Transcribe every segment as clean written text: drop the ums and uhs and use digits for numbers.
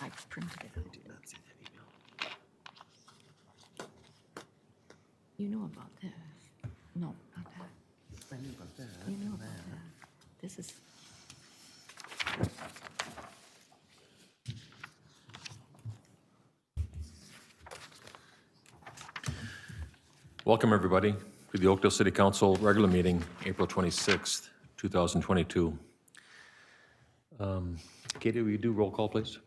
I printed it out. You know about this. No, not that. I knew about that. You know about that. This is, Welcome, everybody, to the Oakdale City Council regular meeting, April 26th, 2022. Katie, will you do roll call, please?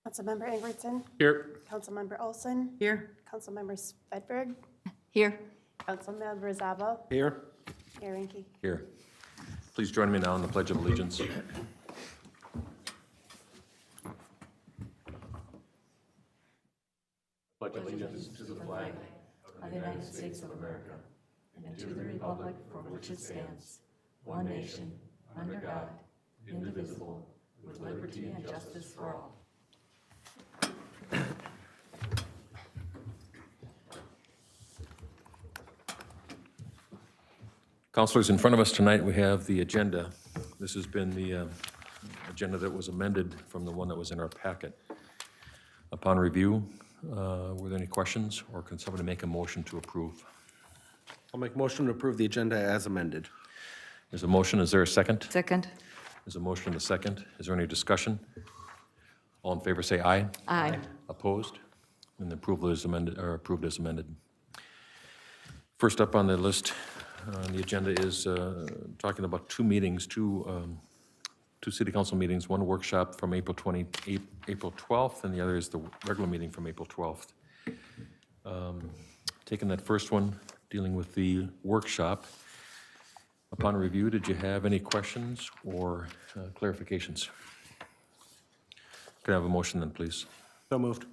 Councilmember Ingebrigtson. Here. Councilmember Olson. here, Councilmember Svedberg. here. Councilmember Zabel. Here. Mayor Rinke. Here. Please join me now in the Pledge of Allegiance. Pledge allegiance to the flag Of the United States of America, and to the republic for which it stands, one nation, under God, indivisible, with liberty and justice for all. Councilors, in front of us tonight, we have the agenda. This has been the agenda that was amended from the one that was in our packet. Upon review, were there any questions, or can somebody make a motion to approve? I'll make motion to approve the agenda as amended. There's a motion. Is there a second? Second. There's a motion and a second. Is there any discussion? All in favor say aye. Aye. Opposed? And the approval is amended, or approved as amended. First up on the list, on the agenda is talking about two meetings, two city council meetings, one workshop from April 12th, and the other is the regular meeting from April 12th. Taking that first one, dealing with the workshop, upon review, did you have any questions or clarifications? Could I have a motion then, please? So moved.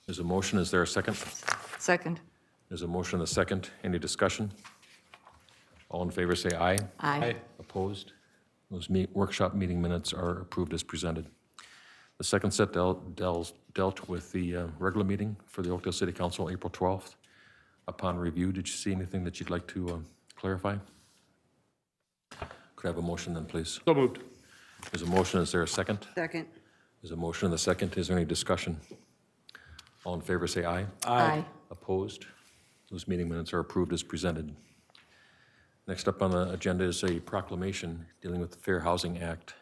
There's a motion. Is there a second? Second. There's a motion and a second. Any discussion? All in favor say aye. Aye. Opposed? Those workshop meeting minutes are approved as presented. The second set dealt with the regular meeting for the Oakdale City Council, April 12th. Upon review, did you see anything that you'd like to clarify? Could I have a motion then, please? So moved. There's a motion. Is there a second? Second. There's a motion and a second. Is there any discussion? All in favor say aye. Aye. Opposed? Those meeting minutes are approved as presented. Next up on the agenda is a proclamation dealing with the Fair Housing Act,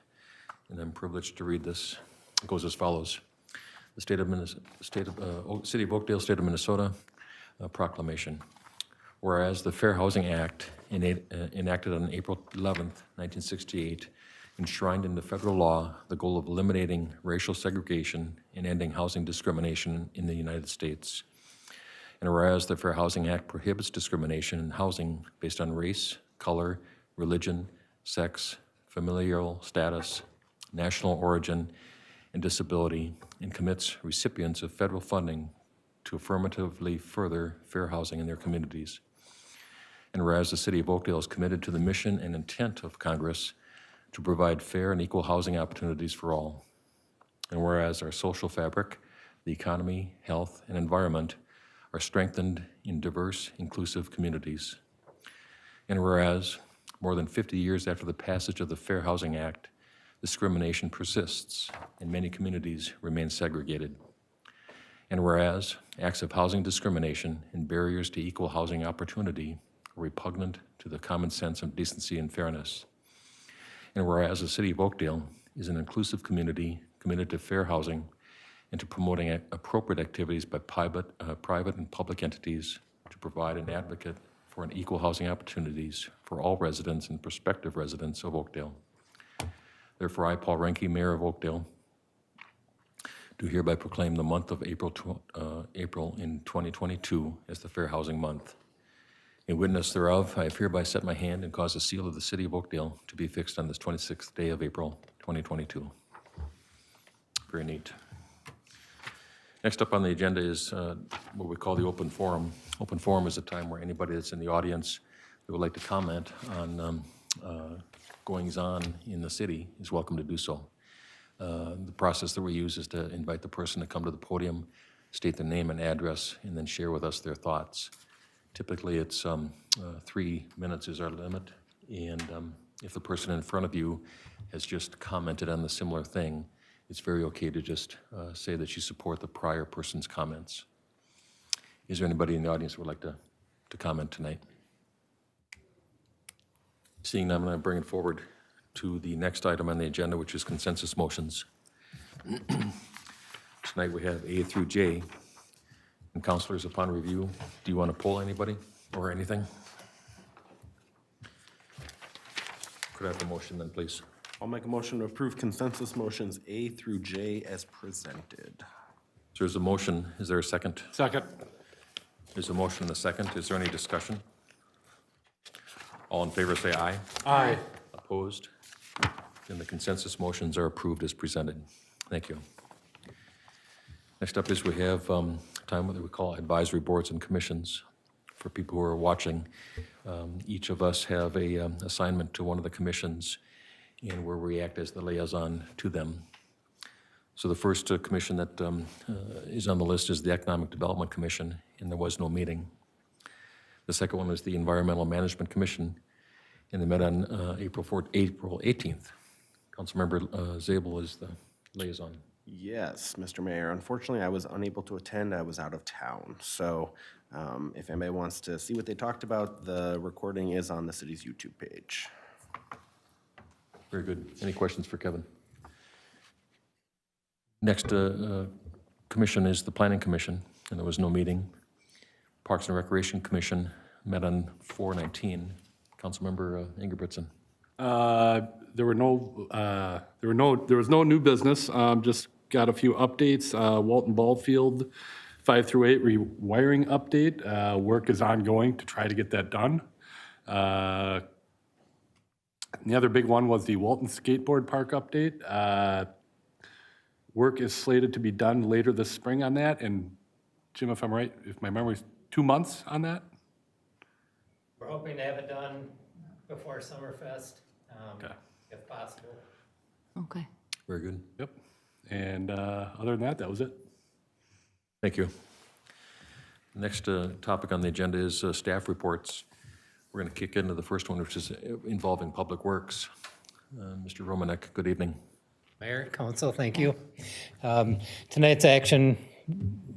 and I'm privileged to read this. It goes as follows. The City of Oakdale, State of Minnesota, proclamation. Whereas the Fair Housing Act, enacted on April 11th, 1968, enshrined into federal law the goal of eliminating racial segregation and ending housing discrimination in the United States. And whereas the Fair Housing Act prohibits discrimination in housing based on race, color, religion, sex, familial status, national origin, and disability, and commits recipients of federal funding to affirmatively further fair housing in their communities. And whereas the City of Oakdale is committed to the mission and intent of Congress to provide fair and equal housing opportunities for all. And whereas our social fabric, the economy, health, and environment are strengthened in diverse, inclusive communities. And whereas, more than 50 years after the passage of the Fair Housing Act, discrimination persists and many communities remain segregated. And whereas, acts of housing discrimination and barriers to equal housing opportunity are repugnant to the common sense of decency and fairness. And whereas the City of Oakdale is an inclusive community committed to fair housing and to promoting appropriate activities by private and public entities to provide an advocate for an equal housing opportunities for all residents and prospective residents of Oakdale. Therefore, I, Paul Renke, Mayor of Oakdale, do hereby proclaim the month of April in 2022 as the Fair Housing Month. In witness thereof, I have hereby set my hand and caused the seal of the City of Oakdale to be fixed on this 26th day of April, 2022. Very neat. Next up on the agenda is what we call the open forum. Open forum is a time where anybody that's in the audience that would like to comment on goings-on in the city is welcome to do so. The process that we use is to invite the person to come to the podium, state their name and address, and then share with us their thoughts. Typically, it's 3 minutes is our limit, and if the person in front of you has just commented on the similar thing, it's very okay to just say that you support the prior person's comments. Is there anybody in the audience who would like to comment tonight? Seeing none, I'm going to bring it forward to the next item on the agenda, which is consensus motions. Tonight we have A through J. And counselors, upon review, do you want to poll anybody or anything? Could I have a motion then, please? I'll make a motion to approve consensus motions A through J as presented. So there's a motion. Is there a second? Second. There's a motion and a second. Is there any discussion? All in favor say aye. Aye. Opposed? Then the consensus motions are approved as presented. Thank you. Next up is we have time what we call advisory boards and commissions. For people who are watching, each of us have a assignment to one of the commissions and where we act as the liaison to them. So the first commission that is on the list is the Economic Development Commission, and there was no meeting. The second one is the Environmental Management Commission, and they met on April 18th. Councilmember Zabel is the liaison. Yes, Mr. Mayor. Unfortunately, I was unable to attend. I was out of town. So if anybody wants to see what they talked about, the recording is on the city's YouTube page. Very good. Any questions for Kevin? Next commission is the Planning Commission, and there was no meeting. Parks and Recreation Commission met on 4/19. Councilmember Ingebrigtson. There was no new business. Just got a few updates. Walton Ballfield 5 through 8 rewiring update. Work is ongoing to try to get that done. And the other big one was the Walton Skateboard Park update. Work is slated to be done later this spring on that. And Jim, if I'm right, if my memory's 2 months on that? We're hoping to have it done before Summerfest, Okay. if possible. Okay. Very good. Yep. And other than that, that was it. Thank you. Next topic on the agenda is staff reports. We're going to kick into the first one, which is involving Public Works. Mr. Romanek, good evening. Mayor, Council, thank you. Tonight's action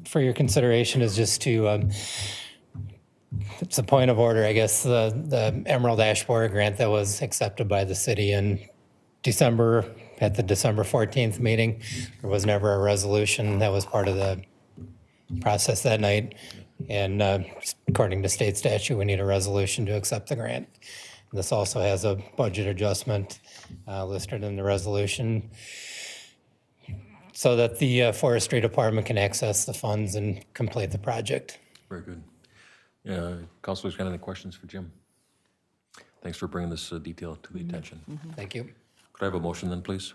for your consideration is just to, it's a point of order, I guess, the Emerald Ash Borer grant that was accepted by the city in December, at the December 14th meeting. There was never a resolution that was part of the process that night. And according to state statute, we need a resolution to accept the grant. This also has a budget adjustment listed in the resolution so that the forestry department can access the funds and complete the project. Very good. Councilors, got any questions for Jim? Thanks for bringing this detail to the attention. Thank you. Could I have a motion then, please?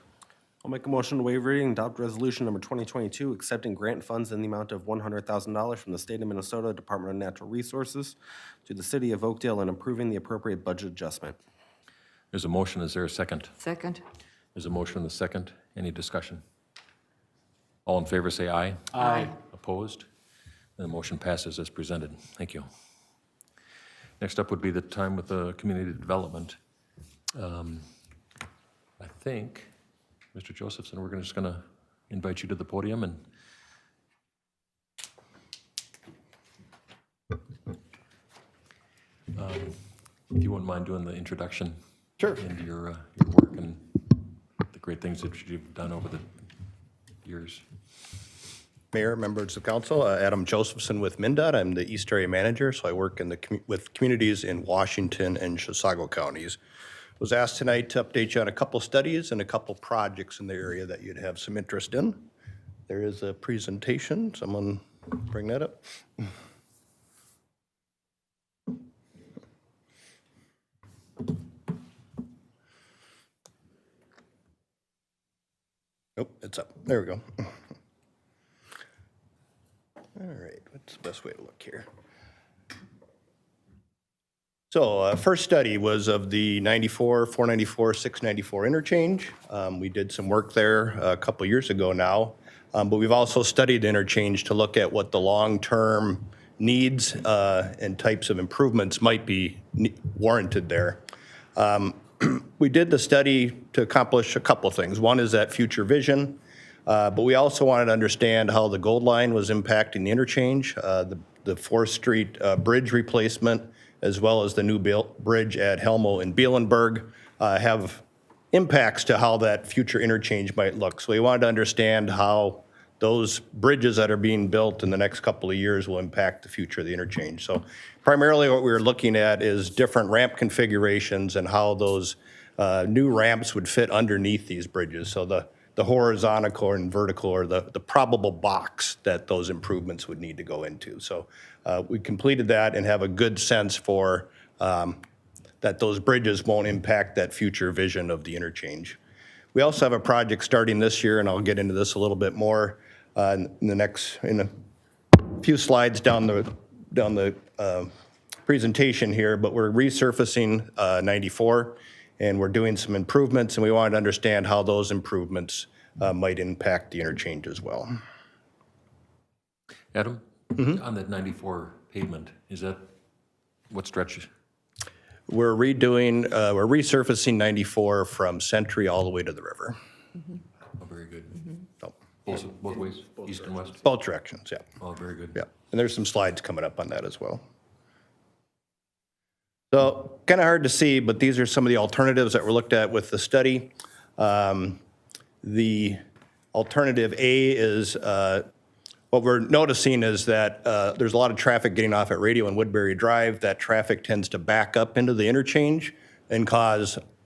I'll make a motion to waive reading and adopt resolution number 2022, accepting grant funds in the amount of $100,000 from the state of Minnesota Department of Natural Resources to the City of Oakdale and approving the appropriate budget adjustment. There's a motion. Is there a second? Second. There's a motion and a second. Any discussion? All in favor say aye. Aye. Opposed? And the motion passes as presented. Thank you. Next up would be the time with the community development. I think, Mr. Josephson, we're just going to invite you to the podium and if you wouldn't mind doing the introduction. Sure. Into your work and the great things that you've done over the years. Mayor, members of council, Adam Josephson with MnDOT. I'm the East Area Manager, so I work in with communities in Washington and Chisago counties. Was asked tonight to update you on a couple studies and a couple projects in the area that you'd have some interest in. There is a presentation. Someone bring that up. Oh, it's up. There we go. All right, what's the best way to look here? So first study was of the 94, 494, 694 interchange. We did some work there a couple years ago now, but we've also studied interchange to look at what the long-term needs and types of improvements might be warranted there. We did the study to accomplish a couple things. One is that future vision. But we also wanted to understand how the Gold Line was impacting the interchange, the 4th Street bridge replacement, as well as the new bridge at Helmo and Bielenberg have impacts to how that future interchange might look. So we wanted to understand how those bridges that are being built in the next couple of years will impact the future of the interchange. So primarily what we were looking at is different ramp configurations and how those new ramps would fit underneath these bridges. So the horizontal and vertical, or the probable box that those improvements would need to go into. So we completed that and have a good sense for that those bridges won't impact that future vision of the interchange. We also have a project starting this year, and I'll get into this a little bit more in a few slides down the presentation here, but we're resurfacing 94, and we're doing some improvements, and we wanted to understand how those improvements might impact the interchange as well. Adam, on that 94 pavement, is that what stretch? We're resurfacing 94 from Century all the way to the river. Oh, very good. So, Both ways, east and west? both directions, yeah. Oh, very good. Yeah, and there's some slides coming up on that as well. So kind of hard to see, but these are some of the alternatives that were looked at with the study. The alternative A is, what we're noticing is that there's a lot of traffic getting off at Radio and Woodbury Drive. That traffic tends to back up into the interchange and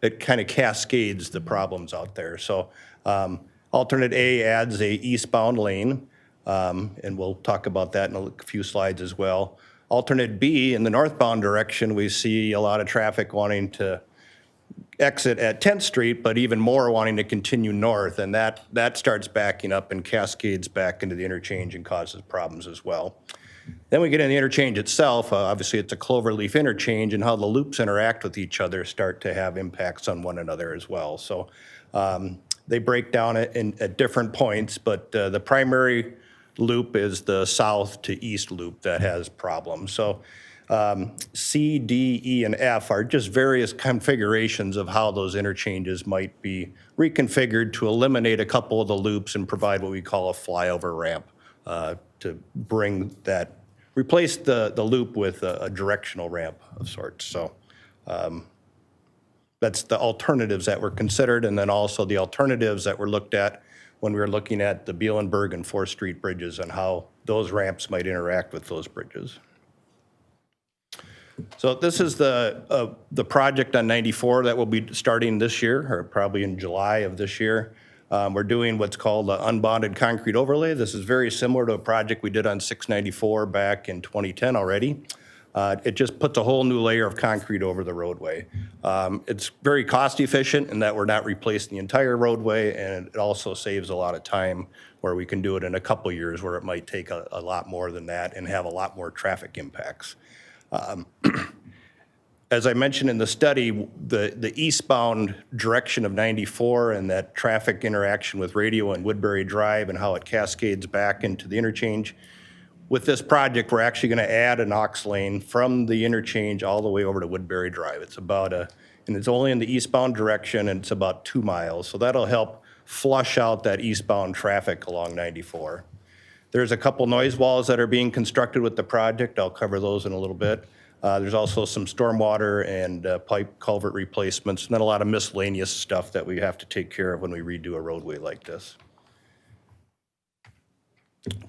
it kind of cascades the problems out there. So alternate A adds a eastbound lane, and we'll talk about that in a few slides as well. Alternate B, in the northbound direction, we see a lot of traffic wanting to exit at 10th Street, but even more wanting to continue north, and that starts backing up and cascades back into the interchange and causes problems as well. Then we get in the interchange itself. Obviously, it's a cloverleaf interchange, and how the loops interact with each other start to have impacts on one another as well. So they break down at different points, but the primary loop is the south to east loop that has problems. So C, D, E, and F are just various configurations of how those interchanges might be reconfigured to eliminate a couple of the loops and provide what we call a flyover ramp to replace the loop with a directional ramp of sorts. So that's the alternatives that were considered, and then also the alternatives that were looked at when we were looking at the Bielenberg and 4th Street bridges and how those ramps might interact with those bridges. So this is the project on 94 that will be starting this year, or probably in July of this year. We're doing what's called the unbonded concrete overlay. This is very similar to a project we did on 694 back in 2010 already. It just puts a whole new layer of concrete over the roadway. It's very cost efficient in that we're not replacing the entire roadway, and it also saves a lot of time where we can do it in a couple years where it might take a lot more than that and have a lot more traffic impacts. As I mentioned in the study, the eastbound direction of 94 and that traffic interaction with Radio and Woodbury Drive and how it cascades back into the interchange. With this project, we're actually going to add an aux lane from the interchange all the way over to Woodbury Drive. It's and it's only in the eastbound direction, and it's about 2 miles. So that'll help flush out that eastbound traffic along 94. There's a couple noise walls that are being constructed with the project. I'll cover those in a little bit. There's also some stormwater and pipe culvert replacements, and then a lot of miscellaneous stuff that we have to take care of when we redo a roadway like this.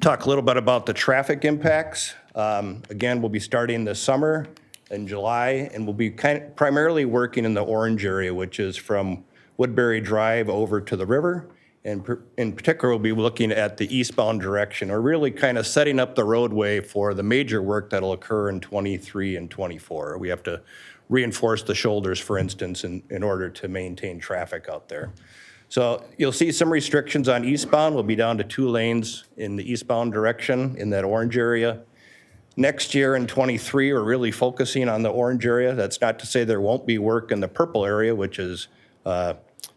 Talk a little bit about the traffic impacts. Again, we'll be starting this summer in July, and we'll be primarily working in the orange area, which is from Woodbury Drive over to the river. And in particular, we'll be looking at the eastbound direction, or really kind of setting up the roadway for the major work that'll occur in 23 and 24. We have to reinforce the shoulders, for instance, in order to maintain traffic out there. So you'll see some restrictions on eastbound. We'll be down to 2 lanes in the eastbound direction in that orange area. Next year in 23, we're really focusing on the orange area. That's not to say there won't be work in the purple area, which is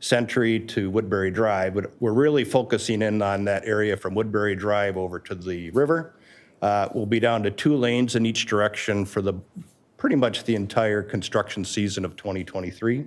Century to Woodbury Drive, but we're really focusing in on that area from Woodbury Drive over to the river. We'll be down to 2 lanes in each direction for pretty much the entire construction season of 2023.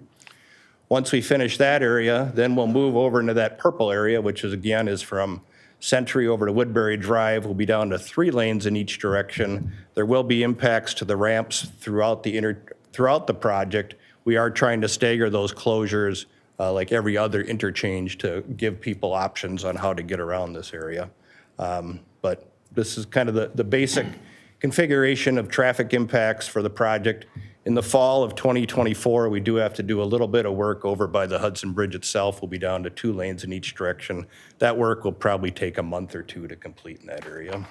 Once we finish that area, then we'll move over into that purple area, which is, again, is from Century over to Woodbury Drive. We'll be down to 3 lanes in each direction. There will be impacts to the ramps throughout the project. We are trying to stagger those closures like every other interchange to give people options on how to get around this area. But this is kind of the basic configuration of traffic impacts for the project. In the fall of 2024, we do have to do a little bit of work over by the Hudson Bridge itself. We'll be down to 2 lanes in each direction. That work will probably take a month or 2 to complete in that area.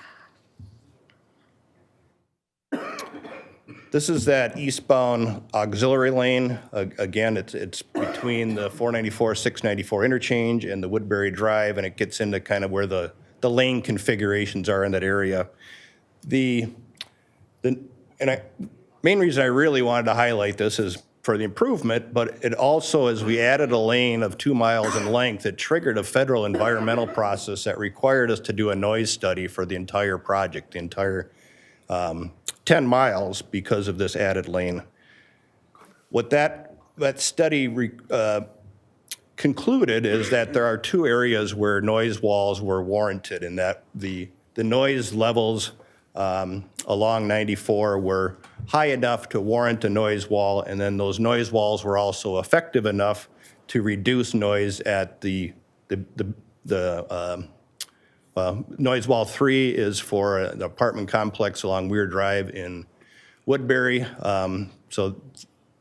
This is that eastbound auxiliary lane. Again, it's between the 494, 694 interchange and the Woodbury Drive, and it gets into kind of where the lane configurations are in that area. Main reason I really wanted to highlight this is for the improvement, but it also, as we added a lane of 2 miles in length, it triggered a federal environmental process that required us to do a noise study for the entire project, the entire 10 miles because of this added lane. What that study concluded is that there are 2 areas where noise walls were warranted, and that the noise levels along 94 were high enough to warrant a noise wall, and then those noise walls were also effective enough to reduce noise at noise wall 3 is for an apartment complex along Weir Drive in Woodbury. So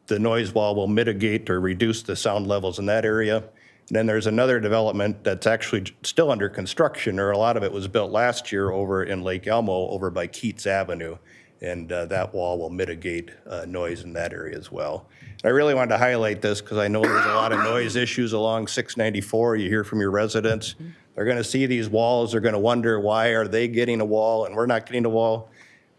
the noise wall will mitigate or reduce the sound levels in that area. And then there's another development that's actually still under construction, or a lot of it was built last year over in Lake Elmo over by Keats Avenue. And that wall will mitigate noise in that area as well. And I really wanted to highlight this because I know there's a lot of noise issues along 694. You hear from your residents. They're going to see these walls. They're going to wonder, why are they getting a wall and we're not getting a wall?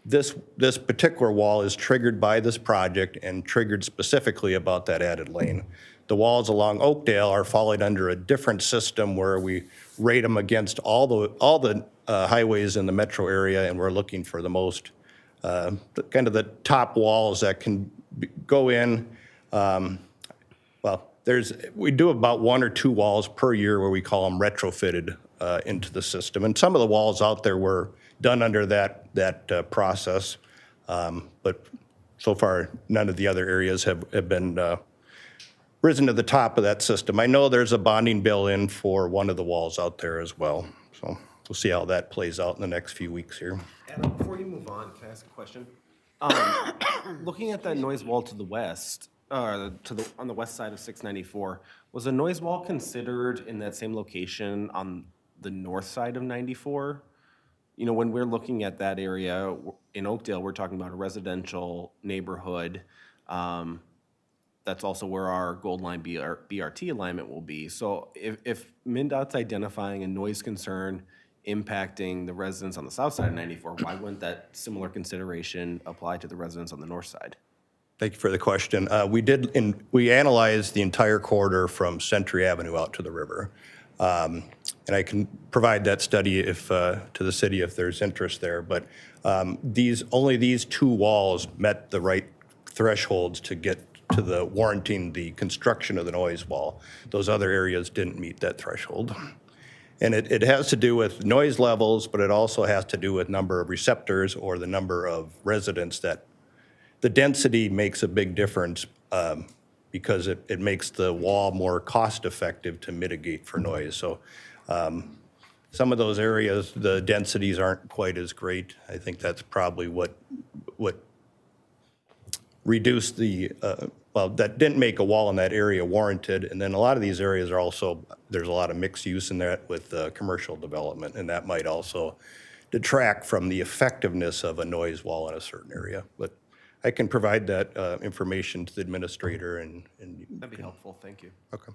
This particular wall is triggered by this project and triggered specifically about that added lane. The walls along Oakdale are falling under a different system where we rate them against all the highways in the metro area, and we're looking for the most kind of the top walls that can go in. We do about 1 or 2 walls per year where we call them retrofitted into the system. And some of the walls out there were done under that process. But so far, none of the other areas have been risen to the top of that system. I know there's a bonding bill in for one of the walls out there as well. So we'll see how that plays out in the next few weeks here. Adam, before you move on, can I ask a question? Looking at that noise wall to the west, on the west side of 694, was a noise wall considered in that same location on the north side of 94? You know, when we're looking at that area in Oakdale, we're talking about a residential neighborhood. That's also where our Gold Line BRT alignment will be. So if MnDOT's identifying a noise concern impacting the residents on the south side of 94, why wouldn't that similar consideration apply to the residents on the north side? Thank you for the question. We analyzed the entire corridor from Century Avenue out to the river. And I can provide that study to the city if there's interest there. But only these 2 walls met the right thresholds to get to the warranting the construction of the noise wall. Those other areas didn't meet that threshold. And it has to do with noise levels, but it also has to do with number of receptors or the number of residents. That the density makes a big difference because it makes the wall more cost effective to mitigate for noise. So some of those areas, the densities aren't quite as great. I think that's probably what reduced that didn't make a wall in that area warranted. And then a lot of these areas are also, there's a lot of mixed use in that with commercial development, and that might also detract from the effectiveness of a noise wall in a certain area. But I can provide that information to the administrator and That'd be helpful, thank you. Okay.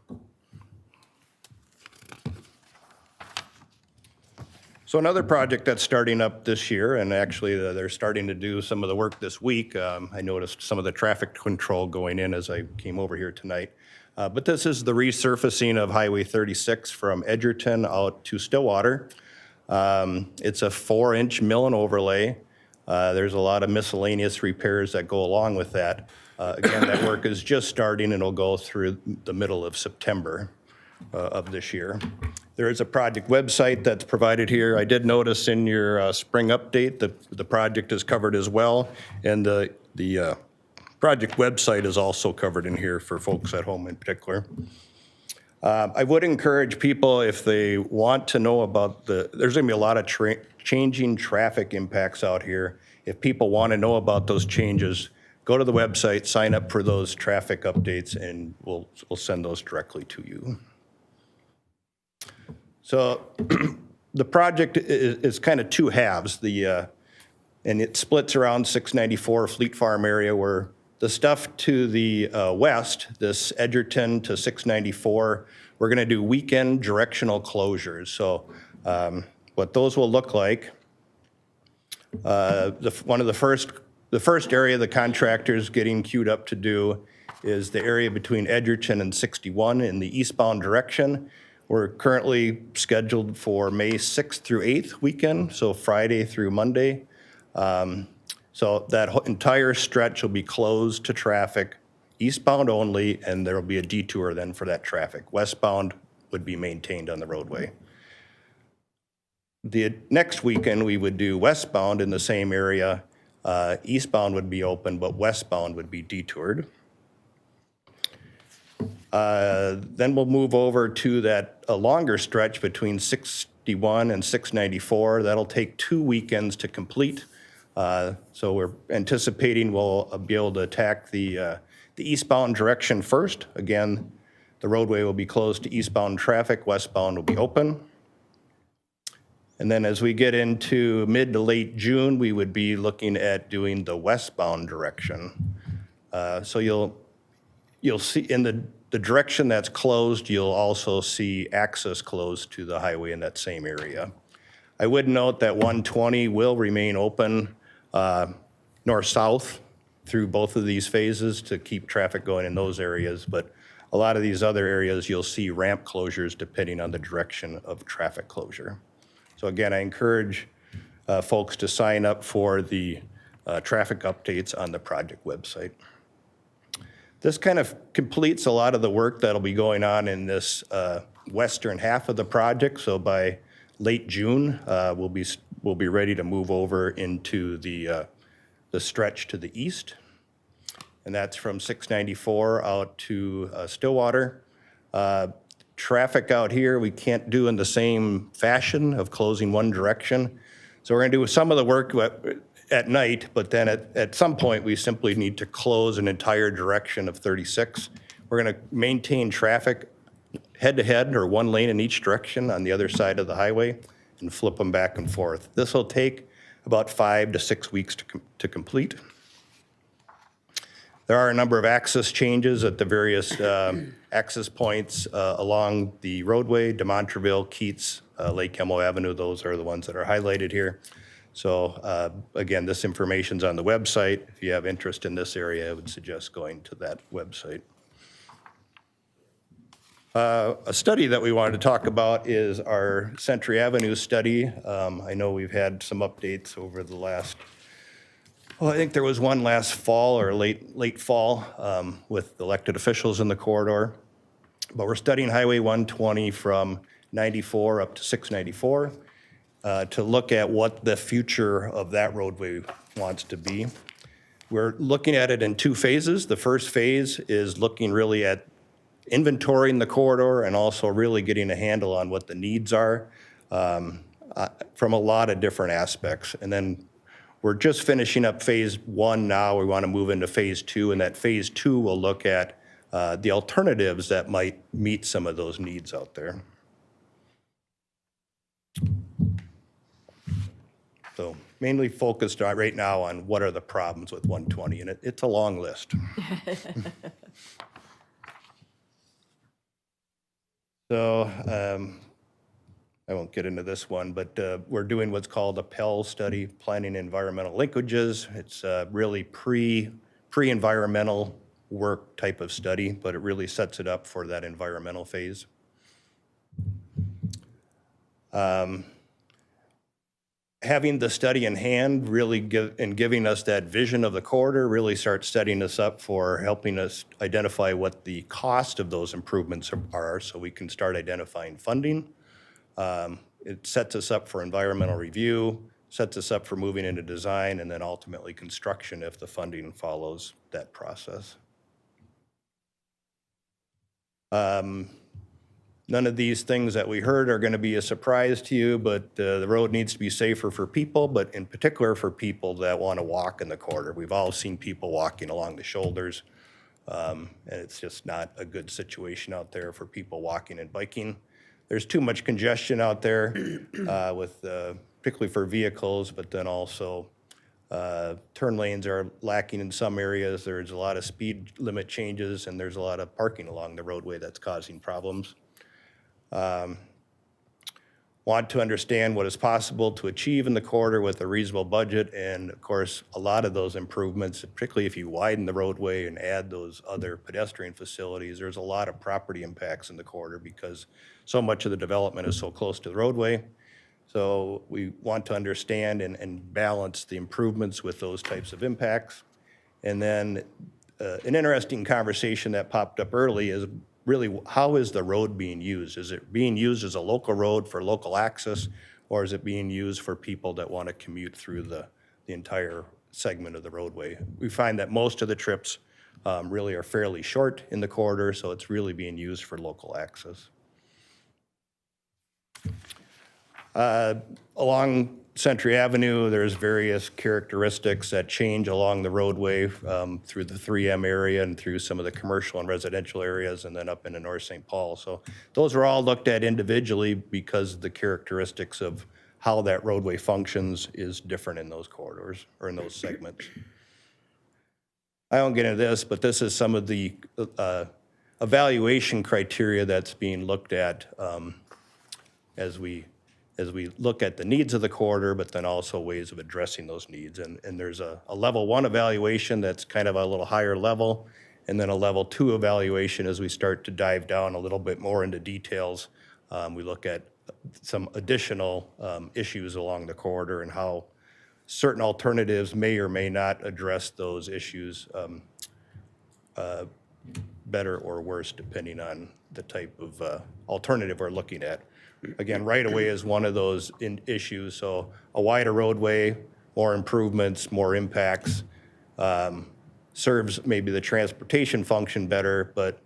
So another project that's starting up this year, and actually they're starting to do some of the work this week. I noticed some of the traffic control going in as I came over here tonight. But this is the resurfacing of Highway 36 from Edgerton out to Stillwater. It's a 4-inch mill and overlay. There's a lot of miscellaneous repairs that go along with that. Again, that work is just starting and will go through the middle of September of this year. There is a project website that's provided here. I did notice in your spring update that the project is covered as well, and the project website is also covered in here for folks at home in particular. I would encourage people, if they want to know about there's gonna be a lot of changing traffic impacts out here. If people want to know about those changes, go to the website, sign up for those traffic updates, and we'll send those directly to you. So the project is kind of two halves. And it splits around 694 Fleet Farm area, where the stuff to the west, this Edgerton to 694, we're going to do weekend directional closures. So what those will look like, the first area the contractor's getting queued up to do is the area between Edgerton and 61 in the eastbound direction. We're currently scheduled for May 6th through 8th weekend, so Friday through Monday. So that entire stretch will be closed to traffic, eastbound only, and there will be a detour then for that traffic. Westbound would be maintained on the roadway. The next weekend, we would do westbound in the same area. Eastbound would be open, but westbound would be detoured. Then we'll move over to a longer stretch between 61 and 694. That'll take 2 weekends to complete. So we're anticipating we'll be able to attack the eastbound direction first. Again, the roadway will be closed to eastbound traffic, westbound will be open. And then as we get into mid to late June, we would be looking at doing the westbound direction. So you'll see in the direction that's closed, you'll also see access closed to the highway in that same area. I would note that 120 will remain open north-south through both of these phases to keep traffic going in those areas, but a lot of these other areas you'll see ramp closures depending on the direction of traffic closure. So again, I encourage folks to sign up for the traffic updates on the project website. This kind of completes a lot of the work that'll be going on in this western half of the project. So by late June, we'll be ready to move over into the stretch to the east. And that's from 694 out to Stillwater. Traffic out here, we can't do in the same fashion of closing one direction. So we're gonna do some of the work at night, but then at some point, we simply need to close an entire direction of 36. We're gonna maintain traffic head-to-head or one lane in each direction on the other side of the highway and flip them back and forth. This will take about 5 to 6 weeks to complete. There are a number of access changes at the various access points along the roadway, DeMontreville, Keats, Lake Elmo Avenue. Those are the ones that are highlighted here. So again, this information's on the website. If you have interest in this area, I would suggest going to that website. A study that we wanted to talk about is our Century Avenue study. I know we've had some updates over the last, well, I think there was one last fall or late fall with elected officials in the corridor. But we're studying Highway 120 from 94 up to 694 to look at what the future of that roadway wants to be. We're looking at it in 2 phases. The first phase is looking really at inventorying the corridor and also really getting a handle on what the needs are from a lot of different aspects. And then we're just finishing up phase 1 now. We want to move into phase 2, and that phase 2 will look at the alternatives that might meet some of those needs out there. So mainly focused right now on what are the problems with 120, and it's a long list. So I won't get into this one, but we're doing what's called a PEL study, Planning Environmental Linkages. It's really pre-environmental work type of study, but it really sets it up for that environmental phase. having the study in hand really giving us that vision of the corridor really starts setting us up for helping us identify what the cost of those improvements are so we can start identifying funding. It sets us up for environmental review, sets us up for moving into design, and then ultimately construction if the funding follows that process. None of these things that we heard are going to be a surprise to you, but the road needs to be safer for people, but in particular for people that want to walk in the corridor. We've all seen people walking along the shoulders, and it's just not a good situation out there for people walking and biking. There's too much congestion out there with particularly for vehicles, but then also turn lanes are lacking in some areas. There's a lot of speed limit changes, and there's a lot of parking along the roadway that's causing problems. Want to understand what is possible to achieve in the corridor with a reasonable budget, and of course, a lot of those improvements, particularly if you widen the roadway and add those other pedestrian facilities, there's a lot of property impacts in the corridor because so much of the development is so close to the roadway. So we want to understand and balance the improvements with those types of impacts. And then an interesting conversation that popped up early is really, how is the road being used? Is it being used as a local road for local access, or is it being used for people that want to commute through the entire segment of the roadway? We find that most of the trips really are fairly short in the corridor, so it's really being used for local access. Along Century Avenue, there's various characteristics that change along the roadway through the 3M area and through some of the commercial and residential areas and then up into North St. Paul. So those are all looked at individually because the characteristics of how that roadway functions is different in those corridors or in those segments. I won't get into this, but this is some of the evaluation criteria that's being looked at as we look at the needs of the corridor, but then also ways of addressing those needs. And there's a level 1 evaluation that's kind of a little higher level, and then a level 2 evaluation as we start to dive down a little bit more into details. We look at some additional issues along the corridor and how certain alternatives may or may not address those issues better or worse, depending on the type of alternative we're looking at. Again, right-of-way is one of those issues, so a wider roadway, more improvements, more impacts, serves maybe the transportation function better, but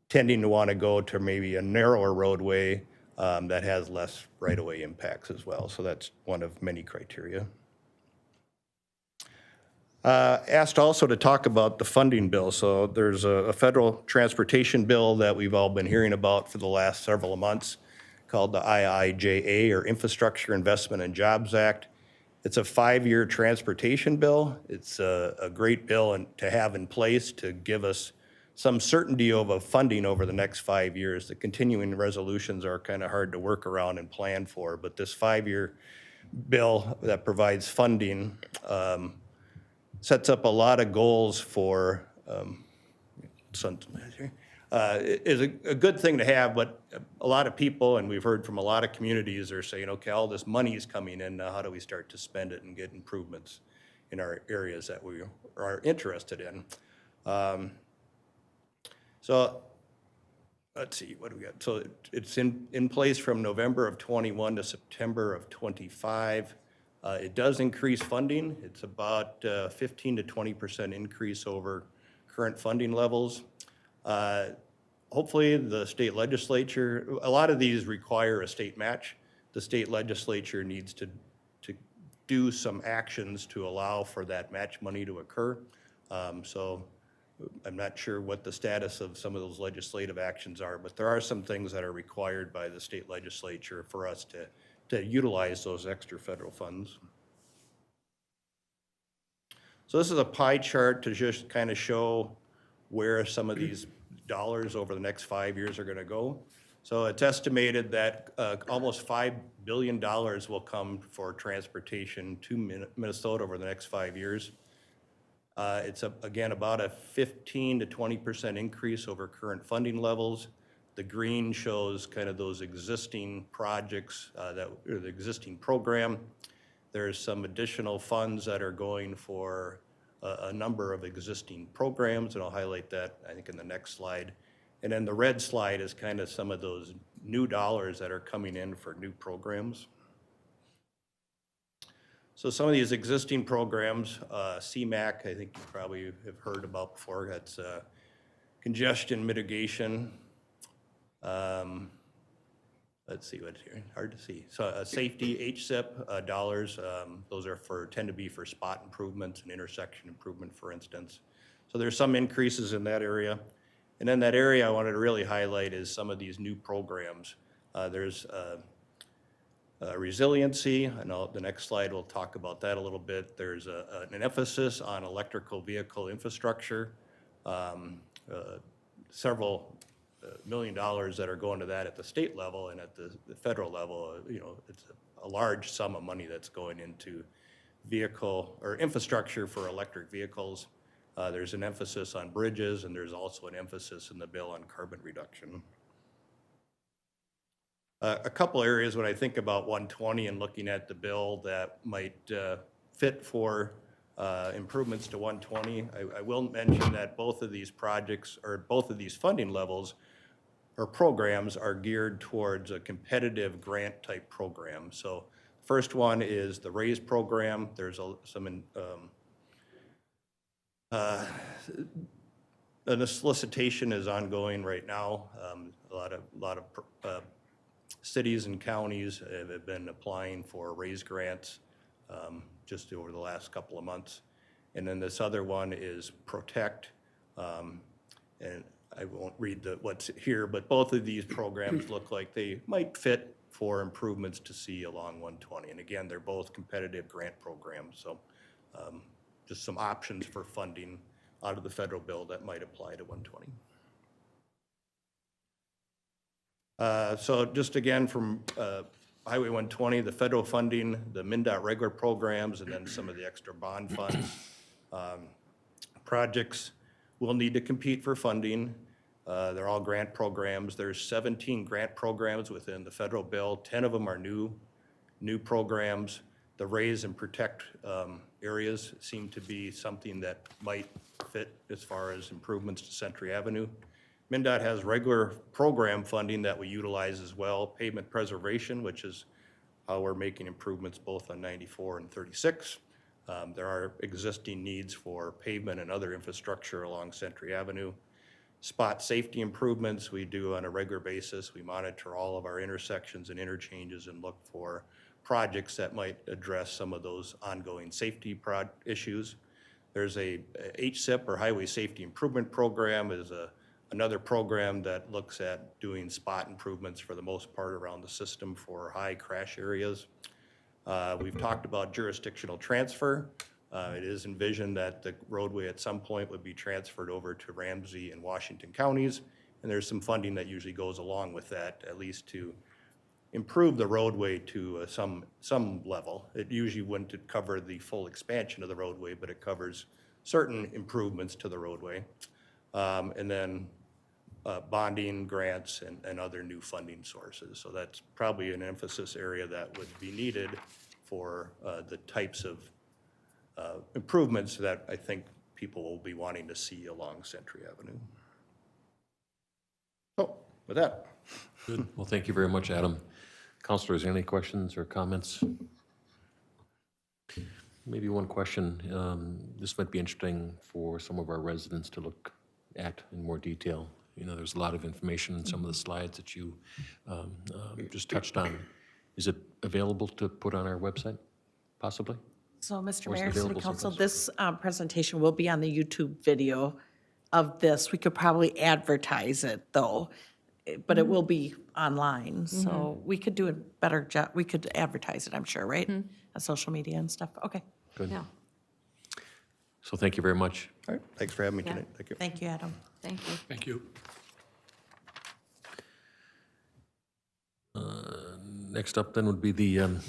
tending to want to go to maybe a narrower roadway that has less right-of-way impacts as well. So that's one of many criteria. Asked also to talk about the funding bill. So there's a federal transportation bill that we've all been hearing about for the last several months, called the IIJA, or Infrastructure Investment and Jobs Act. It's a 5-year transportation bill. It's a great bill to have in place to give us some certainty of funding over the next 5 years. The continuing resolutions are kind of hard to work around and plan for, but this 5-year bill that provides funding sets up a lot of goals for is a good thing to have, but a lot of people, and we've heard from a lot of communities, are saying, okay, all this money is coming in, now how do we start to spend it and get improvements in our areas that we are interested in? So let's see, what do we got? So it's in place from November of 21 to September of 25. It does increase funding. It's about 15 to 20% increase over current funding levels. Hopefully the state legislature, a lot of these require a state match. The state legislature needs to do some actions to allow for that match money to occur. So I'm not sure what the status of some of those legislative actions are, but there are some things that are required by the state legislature for us to utilize those extra federal funds. So this is a pie chart to just kind of show where some of these dollars over the next 5 years are going to go. So it's estimated that almost $5 billion will come for transportation to Minnesota over the next 5 years. It's again about a 15 to 20% increase over current funding levels. The green shows kind of those existing projects or the existing program. There's some additional funds that are going for a number of existing programs, and I'll highlight that, I think, in the next slide. And then the red slide is kind of some of those new dollars that are coming in for new programs. So some of these existing programs, CMAQ, I think you probably have heard about before. That's congestion mitigation. Let's see what's here, hard to see. So safety, HSIP dollars, those are tend to be for spot improvements and intersection improvement, for instance. So there's some increases in that area. And then that area I wanted to really highlight is some of these new programs. There's resiliency, and the next slide we'll talk about that a little bit. There's an emphasis on electrical vehicle infrastructure, several $1 million that are going to that at the state level, and at the federal level, you know, it's a large sum of money that's going into vehicle or infrastructure for electric vehicles. There's an emphasis on bridges, and there's also an emphasis in the bill on carbon reduction. A couple areas when I think about 120 and looking at the bill that might fit for improvements to 120, I will mention that both of these projects, or both of these funding levels or programs, are geared towards a competitive grant type program. So first one is the RAISE program. There's the solicitation is ongoing right now. A lot of cities and counties have been applying for RAISE grants just over the last couple of months. And then this other one is PROTECT. And I won't read what's here, but both of these programs look like they might fit for improvements to see along 120. And again, they're both competitive grant programs. So just some options for funding out of the federal bill that might apply to 120. So just again from Highway 120, the federal funding, the MnDOT regular programs, and then some of the extra bond funds. Projects will need to compete for funding. They're all grant programs. There's 17 grant programs within the federal bill. 10 of them are new programs. The RAISE and PROTECT areas seem to be something that might fit as far as improvements to Century Avenue. MnDOT has regular program funding that we utilize as well. Pavement preservation, which is how we're making improvements both on 94 and 36. There are existing needs for pavement and other infrastructure along Century Avenue. Spot safety improvements we do on a regular basis. We monitor all of our intersections and interchanges and look for projects that might address some of those ongoing safety issues. There's a HSIP, or Highway Safety Improvement Program, is another program that looks at doing spot improvements for the most part around the system for high crash areas. We've talked about jurisdictional transfer. It is envisioned that the roadway at some point would be transferred over to Ramsey and Washington counties, and there's some funding that usually goes along with that, at least to improve the roadway to some level. It usually wouldn't cover the full expansion of the roadway, but it covers certain improvements to the roadway. And then bonding, grants, and other new funding sources. So that's probably an emphasis area that would be needed for the types of improvements that I think people will be wanting to see along Century Avenue. So with that. Good. Well, thank you very much, Adam. Councilors, any questions or comments? Maybe one question. This might be interesting for some of our residents to look at in more detail. You know, there's a lot of information in some of the slides that you just touched on. Is it available to put on our website, possibly? So, Mr. Or is it Mayor, City available Council, someplace? this presentation will be on the YouTube video of this. We could probably advertise it, though, but it will be online, so we could do a better job. We could advertise it, I'm sure, right? On social media and stuff. Okay. Good. Yeah, So thank you very much. All right, thanks for having me Yeah. tonight. Thank you. Thank you, Adam. thank you. Thank you. Next up then would be the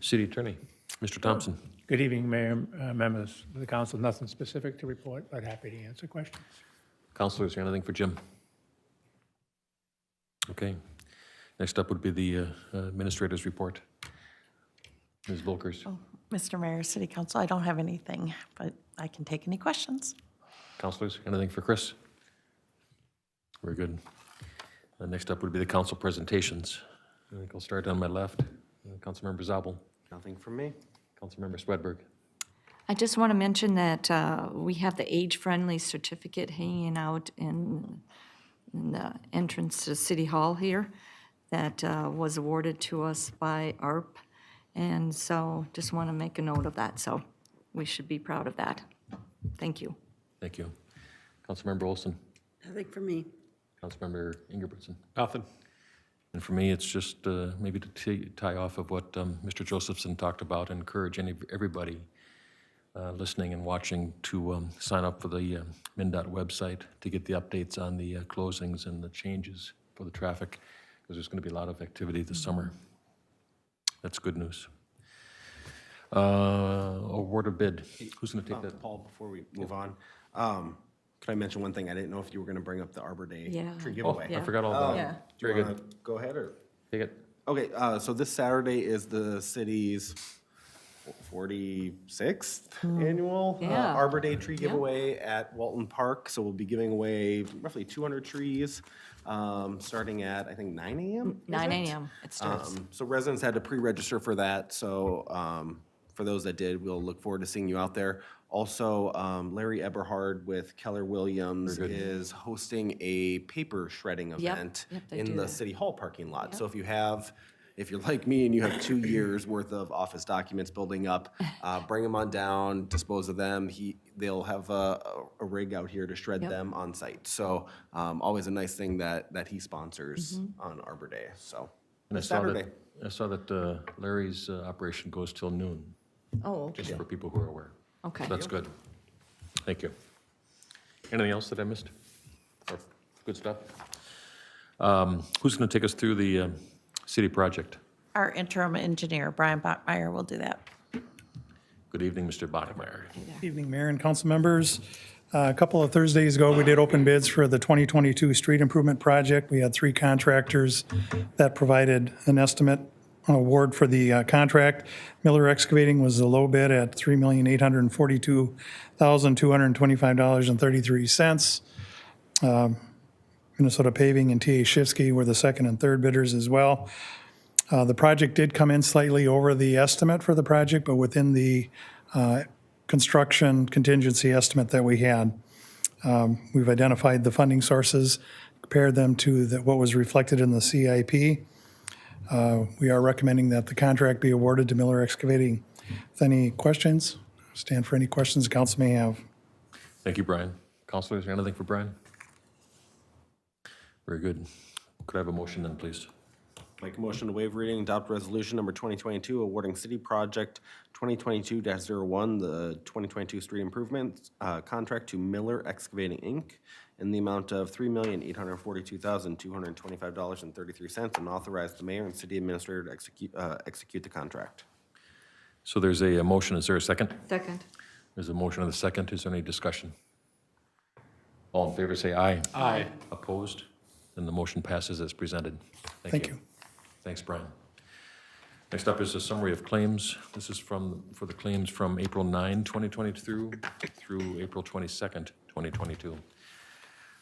city attorney, Mr. Thompson. Good evening, Mayor, members of the council. Nothing specific to report, but happy to answer questions. Councilors, anything for Jim? Okay. Next up would be the administrator's report. Ms. Volkers. Mr. Mayor, City Council, I don't have anything, but I can take any questions. Councilors, anything for Chris? Very good. Next up would be the council presentations. I think I'll start on my left. Councilmember Zabel. Nothing from me. Councilmember Swedberg. I just want to mention that we have the age-friendly certificate hanging out in the entrance to City Hall here that was awarded to us by ARP. And so just want to make a note of that. So we should be proud of that. Thank you. Thank you. Councilmember Olson. Nothing for me. Councilmember Ingebrigtson. Nothing. And for me, it's just maybe to tie off of what Mr. Josephson talked about, encourage everybody listening and watching to sign up for the MnDOT website to get the updates on the closings and the changes for the traffic, because there's going to be a lot of activity this summer. That's good news. Award of bid. Who's going to take that? Paul, before we move on, can I mention one thing? I didn't know if you were going to bring up the Arbor Day Yeah. tree Oh, giveaway. I forgot all about it. Yeah. Do you Very want good. to go ahead or? Take it. Okay, so this Saturday is the city's 46th annual Yeah. Arbor Day tree giveaway at Walton Park. So we'll be giving away roughly 200 trees, starting at, I think, 9 a.m.? 9 a.m. it starts. So residents had to pre-register for that. So for those that did, we'll look forward to seeing you out there. Also, Larry Eberhard with Keller Williams is hosting a paper shredding event Yep, they in do the that. City Hall parking lot. So if you're like me and you have 2 years worth of office documents building up, bring them on down, dispose of them. They'll have a rig out here to shred them on site. So always a nice thing that he sponsors on Arbor Day. So And this Saturday. I saw that Larry's operation goes till noon, Oh, okay. just for people who are aware. Okay. So that's good. Thank you. Anything else that I missed? Or good stuff? Who's going to take us through the city project? Our interim engineer, Brian Bachmeyer, will do that. Good evening, Mr. Bachmeyer. Evening, Mayor and council members. A couple of Thursdays ago, we did open bids for the 2022 street improvement project. We had 3 contractors that provided an estimate award for the contract. Miller Excavating was the low bid at $3,842,225.33. Minnesota Paving and T.A. Shifsky were the second and third bidders as well. The project did come in slightly over the estimate for the project, but within the construction contingency estimate that we had. We've identified the funding sources, compared them to what was reflected in the CIP. We are recommending that the contract be awarded to Miller Excavating. With any questions, stand for any questions the council may have. Thank you, Brian. Councilors, anything for Brian? Very good. Could I have a motion then, please? Make a motion to waive reading and adopt resolution number 2022 awarding city project 2022-01, the 2022 street improvement contract to Miller Excavating, Inc. in the amount of $3,842,225.33 and authorize the mayor and city administrator to execute the contract. So there's a motion. Is there a second? Second. There's a motion and a second. Is there any discussion? All in favor, say aye. Aye. Opposed? Then the motion passes as presented. Thank you. Thanks, Brian. Next up is a summary of claims. This is for the claims from April 9, 2022 through April 22nd, 2022.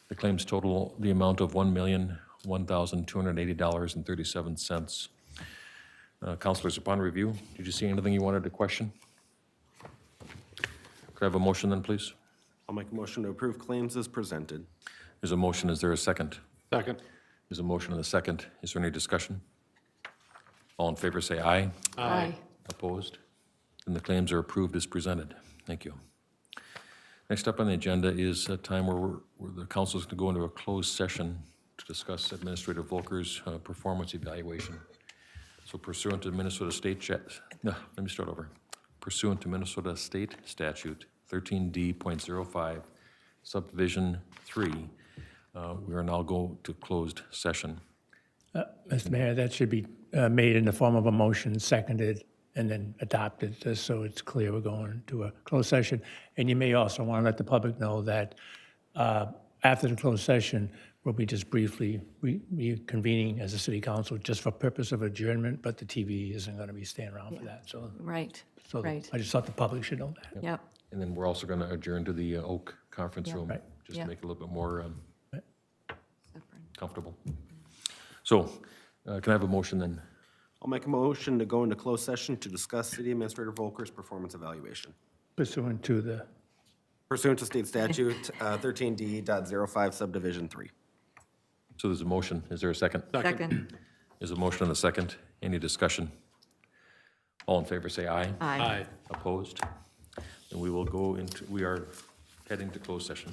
The claims total the amount of $1,001,280.37. Councilors, upon review, did you see anything you wanted to question? Could I have a motion then, please? I'll make a motion to approve claims as presented. There's a motion. Is there a second? Second. There's a motion and a second. Is there any discussion? All in favor, say aye. Aye. Opposed? And the claims are approved as presented. Thank you. Next up on the agenda is a time where the council is going to go into a closed session to discuss Administrator Volkers' performance evaluation. So pursuant to Minnesota State Pursuant to Minnesota State Statute 13D.05, subdivision 3, we are now go to closed session. Mr. Mayor, that should be made in the form of a motion, seconded, and then adopted, just so it's clear we're going to a closed session. And you may also want to let the public know that after the closed session, we'll be just briefly reconvening as a city council just for purpose of adjournment, but the TV isn't going to be staying around for that, so. Right, So right. I just thought the public should know that. Yep. And then we're also going to adjourn to the Oak Conference Room, Right. just Yeah. to make it a little bit more Right. comfortable. So, can I have a motion then? I'll make a motion to go into closed session to discuss City Administrator Volkers' performance evaluation Pursuant to the, pursuant to State Statute 13D.05 Subdivision 3. So there's a motion. Is there a second? Second. There's a motion and a second. Any discussion? All in favor, say aye. Aye. Opposed? And we will go into, we are heading to closed session.